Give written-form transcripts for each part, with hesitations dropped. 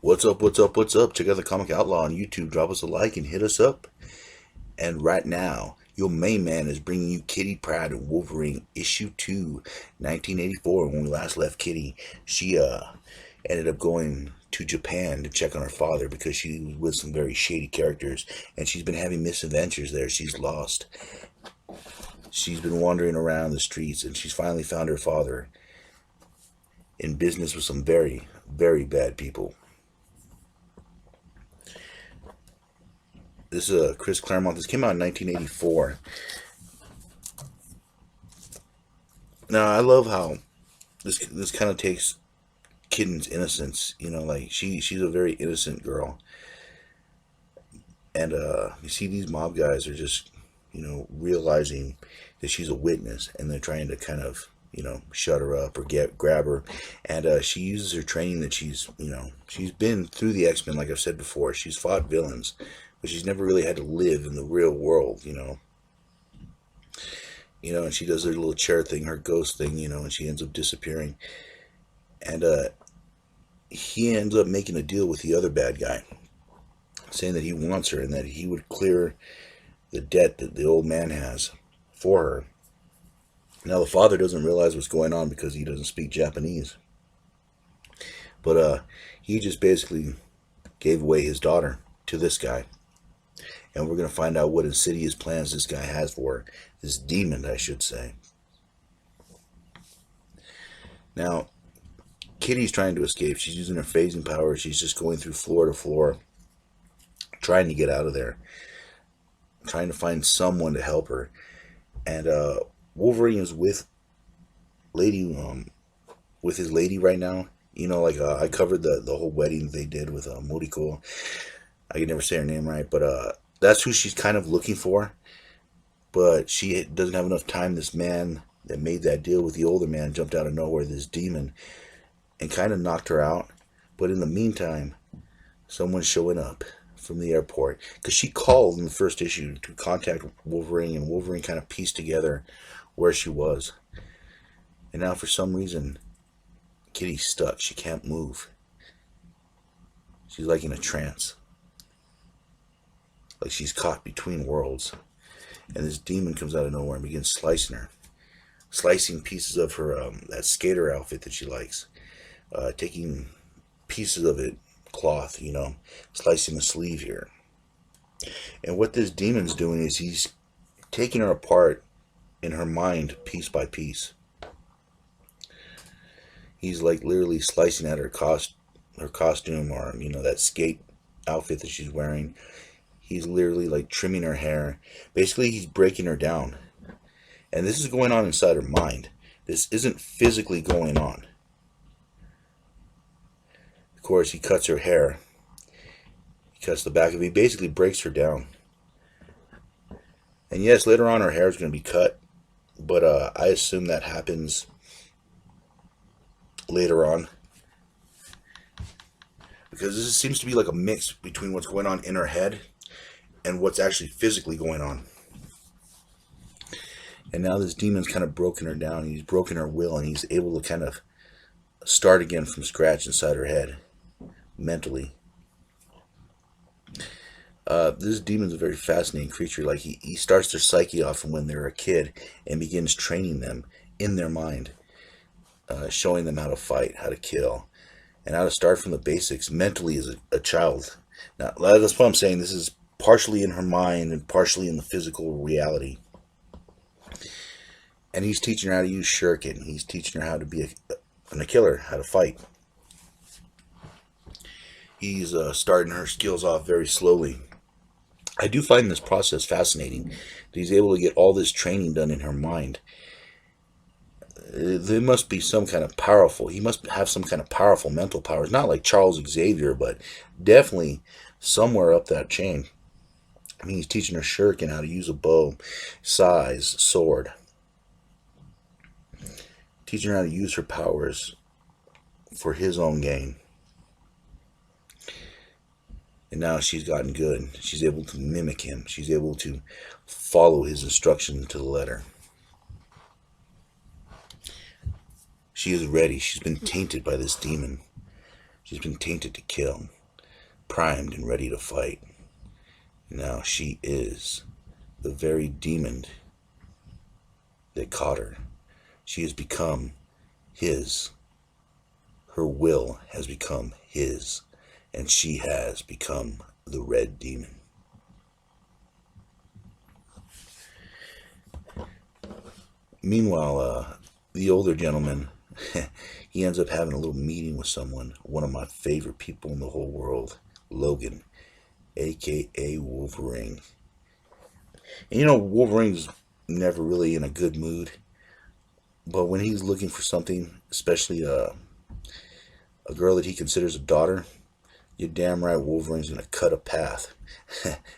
What's up, what's up, what's up? Check out the Comic Outlaw on YouTube. Drop us a like and hit us up. And right now, your main man is bringing you Kitty Pryde and Wolverine issue 2, 1984. When we last left Kitty, she ended up going to Japan to check on her father because she was with some very shady characters, and she's been having misadventures there. She's lost. She's been wandering around the streets, and she's finally found her father in business with some very, very bad people. This is Chris Claremont. This came out in 1984. Now I love how this kind of takes Kitten's innocence. You know, like she's a very innocent girl, and you see these mob guys are just realizing that she's a witness, and they're trying to kind of shut her up or grab her, and she uses her training that she's been through the X-Men. Like I've said before, she's fought villains, but she's never really had to live in the real world. And she does her little chair thing, her ghost thing, and she ends up disappearing. And he ends up making a deal with the other bad guy, saying that he wants her and that he would clear the debt that the old man has for her. Now the father doesn't realize what's going on because he doesn't speak Japanese. But he just basically gave away his daughter to this guy. And we're going to find out what insidious plans this guy has for her. This demon, I should say. Now, Kitty's trying to escape. She's using her phasing power. She's just going through floor to floor, trying to get out of there, trying to find someone to help her. And Wolverine is with his lady right now. I covered the whole wedding they did with Moriko. I can never say her name right, but that's who she's kind of looking for. But she doesn't have enough time. This man that made that deal with the older man jumped out of nowhere, this demon, and kind of knocked her out. But in the meantime, someone's showing up from the airport, because she called in the first issue to contact Wolverine, and Wolverine kind of pieced together where she was. And now for some reason, Kitty's stuck. She can't move. She's like in a trance. Like she's caught between worlds. And this demon comes out of nowhere and begins slicing her. Slicing pieces of her, that skater outfit that she likes. Taking pieces of it, cloth, slicing the sleeve here. And what this demon's doing is he's taking her apart in her mind piece by piece. He's like literally slicing at her costume, or that skate outfit that she's wearing. He's literally like trimming her hair. Basically, he's breaking her down. And this is going on inside her mind. This isn't physically going on. Of course, he cuts her hair. He cuts the back of it. He basically breaks her down. And yes, later on her hair is going to be cut. But I assume that happens later on. Because this seems to be like a mix between what's going on in her head and what's actually physically going on. And now this demon's kind of broken her down. He's broken her will, and he's able to kind of start again from scratch inside her head, mentally. This demon's a very fascinating creature. Like he starts their psyche off from when they're a kid and begins training them in their mind, showing them how to fight, how to kill, and how to start from the basics mentally as a child. Now, that's what I'm saying. This is partially in her mind and partially in the physical reality. And he's teaching her how to use shuriken. He's teaching her how to be a killer, how to fight. He's starting her skills off very slowly. I do find this process fascinating, that he's able to get all this training done in her mind. There must be some kind of powerful, he must have some kind of powerful mental powers. Not like Charles Xavier, but definitely somewhere up that chain. I mean, he's teaching her shuriken, how to use a bow, size, sword. Teaching her how to use her powers for his own gain. And now she's gotten good. She's able to mimic him. She's able to follow his instructions to the letter. She is ready. She's been tainted by this demon. She's been tainted to kill, primed and ready to fight. Now she is the very demon that caught her. She has become his. Her will has become his, and she has become the red demon. Meanwhile, the older gentleman, he ends up having a little meeting with someone, one of my favorite people in the whole world, Logan, aka Wolverine. And you know, Wolverine's never really in a good mood, but when he's looking for something, especially a girl that he considers a daughter, you're damn right Wolverine's going to cut a path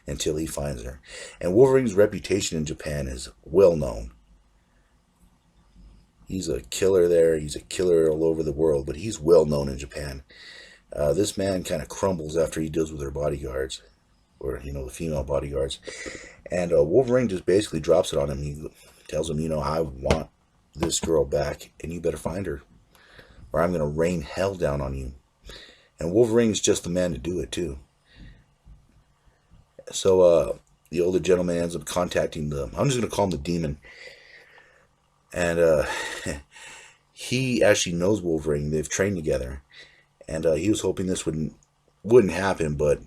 until he finds her. And Wolverine's reputation in Japan is well known. He's a killer there. He's a killer all over the world, but he's well known in Japan. This man kind of crumbles after he deals with her bodyguards, or, you know, the female bodyguards. And Wolverine just basically drops it on him. He tells him, you know, I want this girl back, and you better find her, or I'm going to rain hell down on you. And Wolverine's just the man to do it, too. So the older gentleman ends up contacting I'm just going to call him the demon. And he actually knows Wolverine. They've trained together. And he was hoping this wouldn't happen, but,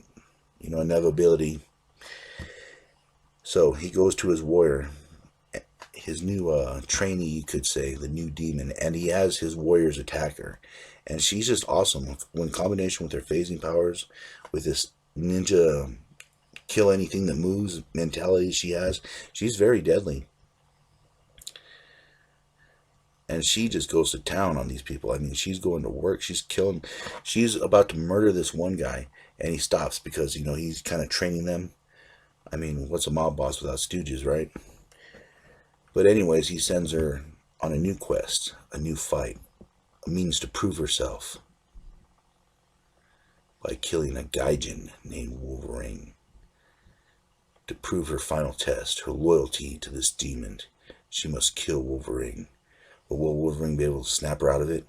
you know, inevitability. So he goes to his warrior, his new trainee, you could say, the new demon, and he has his warriors attack her. And she's just awesome. In combination with her phasing powers, with this ninja kill anything that moves mentality she has, she's very deadly. And she just goes to town on these people. I mean, she's going to work. She's about to murder this one guy, and he stops because, you know, he's kind of training them. I mean, what's a mob boss without stooges, right? But anyways, he sends her on a new quest, a new fight, a means to prove herself by killing a gaijin named Wolverine. To prove her final test, her loyalty to this demon, she must kill Wolverine. But will Wolverine be able to snap her out of it?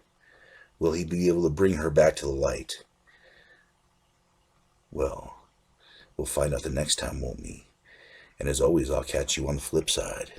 Will he be able to bring her back to the light? Well, we'll find out the next time, won't we? And as always, I'll catch you on the flip side.